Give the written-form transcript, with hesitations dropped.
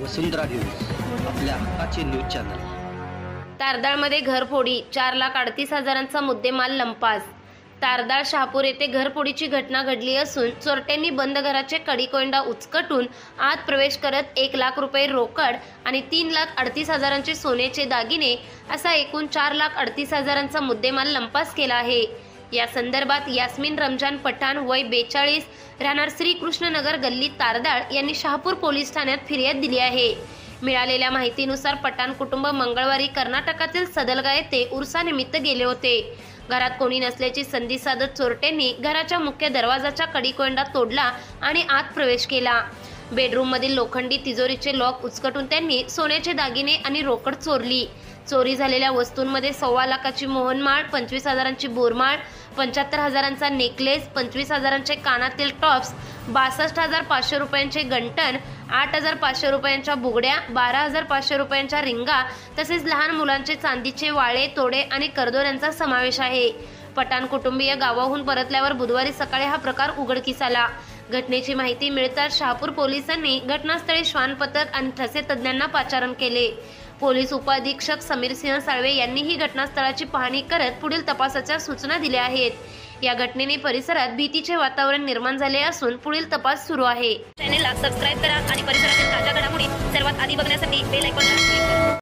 वसुंधरा news आपल्या हक्काचे news channel. तारदाळमध्ये घरफोडी 4,38,000चा मुद्देमाल लंपास। तारदाळ शहापूर येथे घरफोडीची घटना घडली असून चोरट्यांनी बंद घराचे कडी-कोंडा उचकटून आत प्रवेश करत 1 लाख रुपये रोकड आणि 3,38,000चे सोन्याचे दागिने असा एकूण 4,38,000चा मुद्देमाल लंपास केला आहे। या संदर्भात यास्मीन रमजान पठाण वय 42 राहणार श्रीकृष्णनगर गल्ली तारदाळ यांनी शहापूर पोलीस ठाण्यात फिर्याद दिली आहे। मिळालेल्या माहितीनुसार पठाण कुटुंब मंगळवारी कर्नाटकातील सदलगा येथे उर्सानिमित्त गेले होते। घरात कोणी नसल्याची संधी साधत चोरट्यांनी घराच्या मुख्य दरवाजाचा कडी-कोंडा तोडला आणि आत प्रवेश केला। बेडरूम मधील लोखंडी तिजोरीचे लॉक उचकटून त्यांनी सोन्याचे दागिने आणि रोकड चोरली। चोरी झालेल्या वस्तूंमध्ये 1.25 लाखाची मोहनमाळ, 25,000ची बोरमाळ, 75,000चा नेकलेस, 25,000चे कानातील टॉप्स, 62,500 रुपयांचे गंटन, 8,500 रुपयांच्या बुगड्या, 12,500 रुपयांच्या रिंगा तसेच लहान मुलांचे चांदीचे वाळे, तोडे आणि करदोऱ्यांचा समावेश आहे। पठाण कुटुंबीय गावाहून परतल्यावर बुधवारी सकाळी हा प्रकार उघडकीस आला। घटनेची माहिती मिळताच शहापूर पोलिसांनी घटनास्थळी श्वान पथक आणि ठसे तज्ञांना पाचारण केले। पोलीस उपअधीक्षक समीर सिंह साळवे यांनी ही घटनास्थळाची पाहणी करत पुढील तपासाच्या सूचना दिल्या आहेत। या घटनेने परिसरात भीतीचे वातावरण निर्माण झाले असून पुढील तपास सुरू आहे। चॅनलला सबस्क्राइब करा आणि परिसरातील ताज्या घडामोडी सर्वात आधी बघण्यासाठी बेल आयकॉनला क्लिक करा।